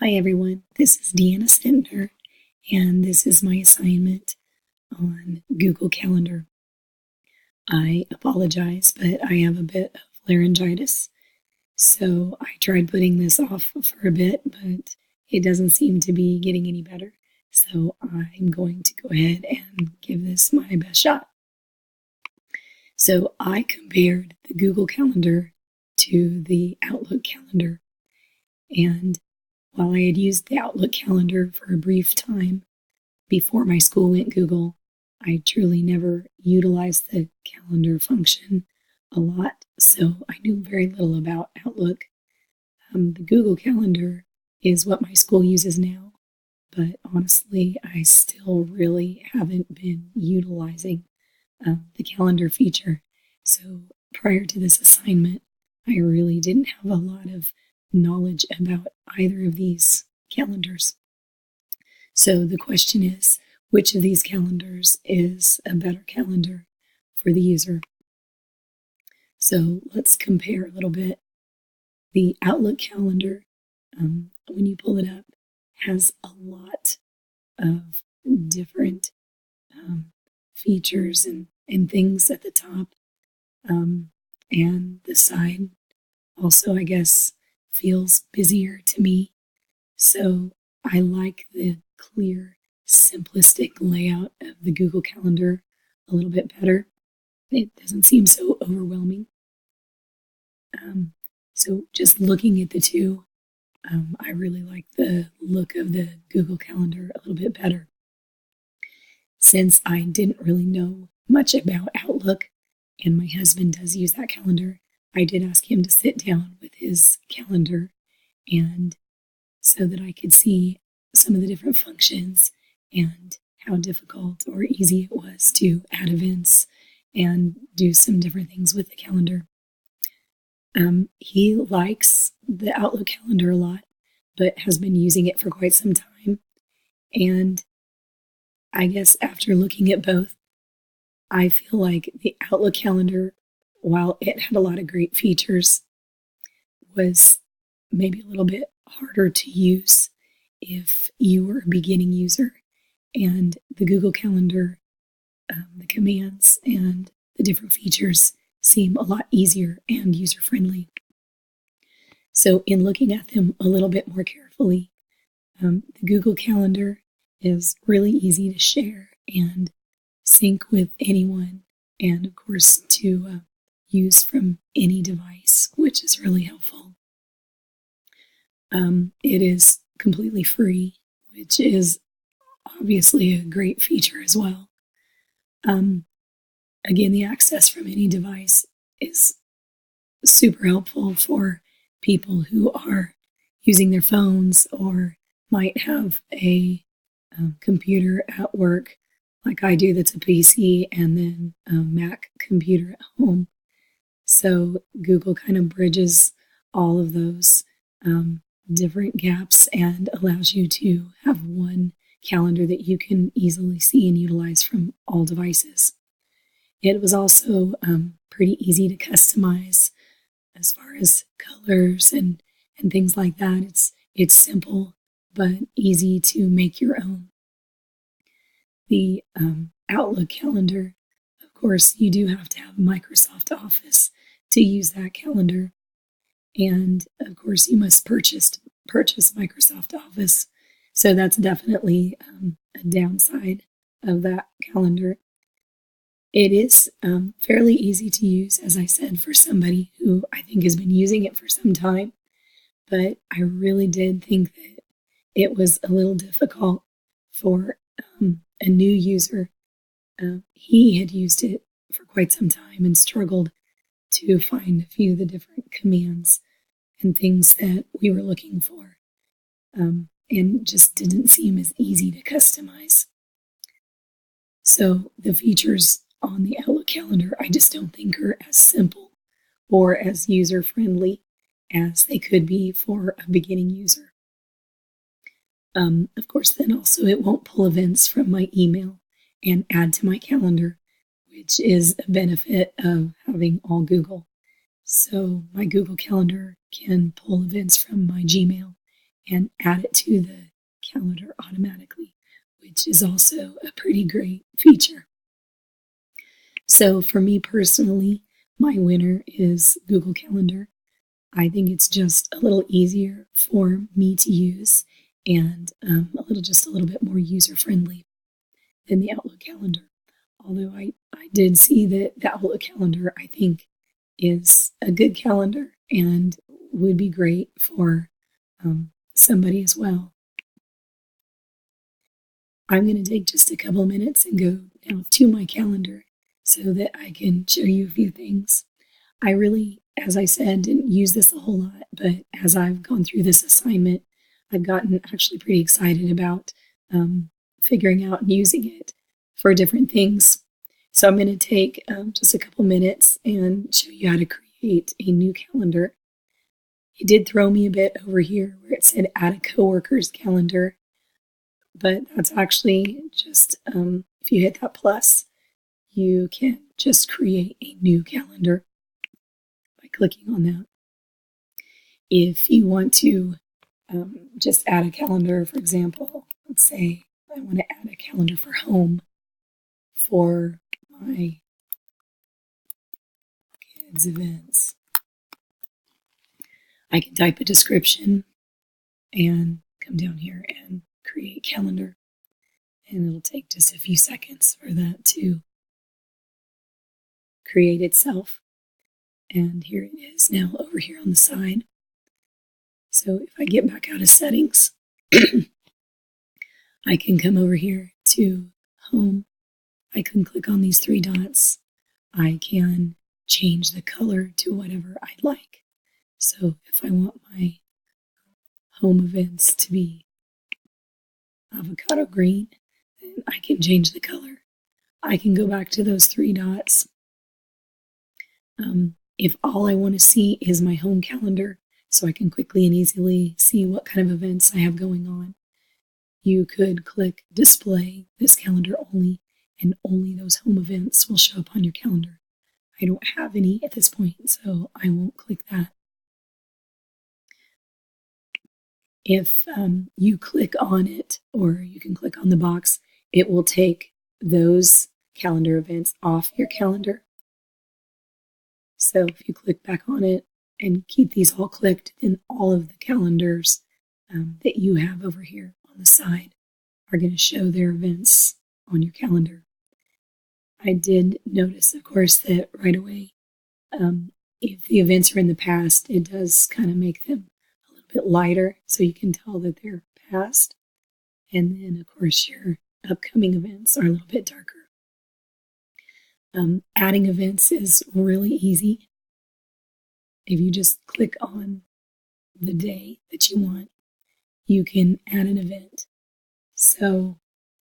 Hi everyone, this is Deanna Stentner, and this is my assignment on Google Calendar. I apologize, but I have a bit of laryngitis, so I tried putting this off for a bit, but it doesn't seem to be getting any better. So I'm going to go ahead and give this my best shot. So I compared the Google Calendar to the Outlook calendar, and while I had used the Outlook calendar for a brief time before my school went Google, I truly never utilized the calendar function a lot, so I knew very little about Outlook. The Google Calendar is what my school uses now, but honestly, I still really haven't been utilizing the calendar feature. So prior to this assignment, I really didn't have a lot of knowledge about either of these calendars. So the question is, which of these calendars is a better calendar for the user? So let's compare a little bit. The Outlook calendar, when you pull it up, has a lot of different features and things at the top, and the side also, I guess, feels busier to me. So I like the clear, simplistic layout of the Google Calendar a little bit better. It doesn't seem so overwhelming. So just looking at the two, I really like the look of the Google Calendar a little bit better. Since I didn't really know much about Outlook, and my husband does use that calendar, I did ask him to sit down with his calendar and so that I could see some of the different functions and how difficult or easy it was to add events and do some different things with the calendar. He likes the Outlook calendar a lot, but has been using it for quite some time. And I guess after looking at both, I feel like the Outlook calendar, while it had a lot of great features, was maybe a little bit harder to use if you were a beginning user. And the Google Calendar, the commands and the different features seem a lot easier and user-friendly. So in looking at them a little bit more carefully, the Google Calendar is really easy to share and sync with anyone, and of course to use from any device, which is really helpful. It is completely free, which is obviously a great feature as well. Again, the access from any device is super helpful for people who are using their phones or might have a computer at work like I do that's a PC and then a Mac computer at home. So Google kind of bridges all of those different gaps and allows you to have one calendar that you can easily see and utilize from all devices. It was also pretty easy to customize as far as colors and things like that. It's simple but easy to make your own. The Outlook calendar, of course, you do have to have Microsoft Office to use that calendar, and of course, you must purchase Microsoft Office. So that's definitely a downside of that calendar. It is fairly easy to use, as I said, for somebody who I think has been using it for some time, but I really did think that it was a little difficult for a new user. He had used it for quite some time and struggled to find a few of the different commands and things that we were looking for, and just didn't seem as easy to customize. So the features on the Outlook calendar, I just don't think are as simple or as user-friendly as they could be for a beginning user. Of course, then also it won't pull events from my email and add to my calendar, which is a benefit of having all Google. So my Google Calendar can pull events from my Gmail and add it to the calendar automatically, which is also a pretty great feature. So for me personally, my winner is Google Calendar. I think it's just a little easier for me to use and just a little bit more user friendly than the Outlook calendar. Although I did see that the Outlook calendar, I think, is a good calendar and would be great for somebody as well. I'm going to take just a couple minutes and go now to my calendar so that I can show you a few things. I really, as I said, didn't use this a whole lot, but as I've gone through this assignment, I've gotten actually pretty excited about figuring out and using it for different things. So I'm going to take just a couple minutes and show you how to create a new calendar. It did throw me a bit over here where it said add a coworker's calendar, but that's actually just, if you hit that plus, you can just create a new calendar by clicking on that. If you want to just add a calendar, for example, let's say I want to add a calendar for home for my kids' events. I can type a description and come down here and create calendar. And it'll take just a few seconds for that to create itself. And here it is now over here on the side. So if I get back out of settings, I can come over here to home. I can click on these three dots. I can change the color to whatever I'd like. So if I want my home events to be avocado green, then I can change the color. I can go back to those three dots. If all I want to see is my home calendar, so I can quickly and easily see what kind of events I have going on, you could click display this calendar only, and only those home events will show up on your calendar. I don't have any at this point, so I won't click that. If you click on it, or you can click on the box, it will take those calendar events off your calendar. So if you click back on it and keep these all clicked, then all of the calendars that you have over here on the side are going to show their events on your calendar. I did notice, of course, that right away, if the events are in the past, it does kind of make them a little bit lighter, so you can tell that they're past. And then, of course, your upcoming events are a little bit darker. Adding events is really easy. If you just click on the day that you want, you can add an event. So,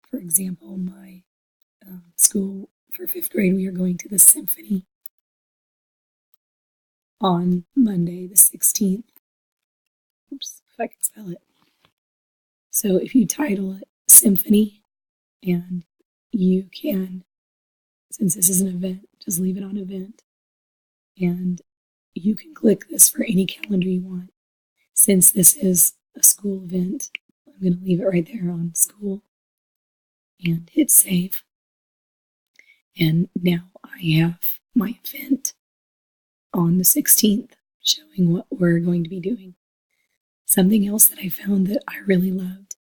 for example, my school for 5th grade, we are going to the symphony on Monday, the 16th. Oops, if I can spell it. So if you title it symphony, and you can, since this is an event, just leave it on event. And you can click this for any calendar you want. Since this is a school event, I'm going to leave it right there on school and hit save. And now I have my event on the 16th showing what we're going to be doing. Something else that I found that I really loved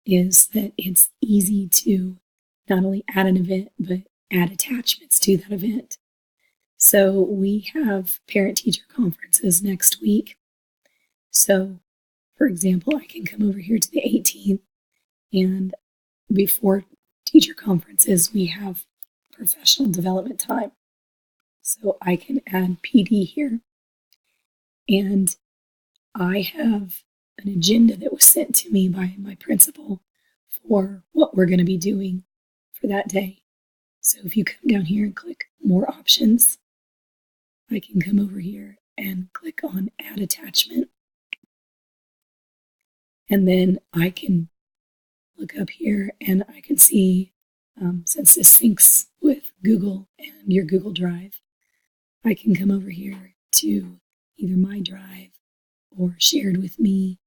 is that it's easy to not only add an event, but add attachments to that event. So we have parent-teacher conferences next week. So, for example, I can come over here to the 18th, and before teacher conferences, we have professional development time. So I can add PD here. And I have an agenda that was sent to me by my principal for what we're going to be doing for that day. So if you come down here and click more options, I can come over here and click on add attachment. And then I can look up here and I can see, since this syncs with Google and your Google Drive, I can come over here to either my drive or shared with me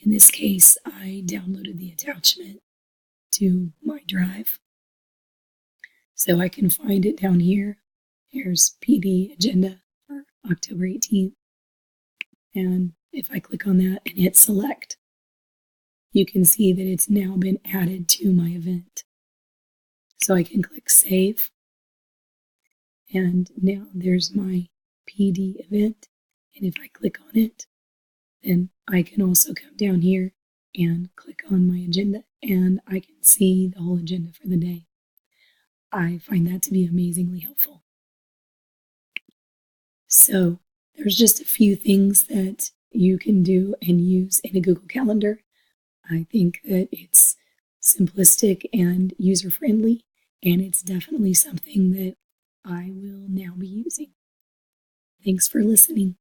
In this case, I downloaded the attachment to my drive. So I can find it down here. Here's PD agenda for October 18th. And if I click on that and hit select, you can see that it's now been added to my event. So I can click save. And now there's my PD event. And if I click on it, then I can also come down here and click on my agenda, and I can see the whole agenda for the day. I find that to be amazingly helpful. So there's just a few things that you can do and use in a Google Calendar. I think that it's simplistic and user-friendly, and it's definitely something that I will now be using. Thanks for listening.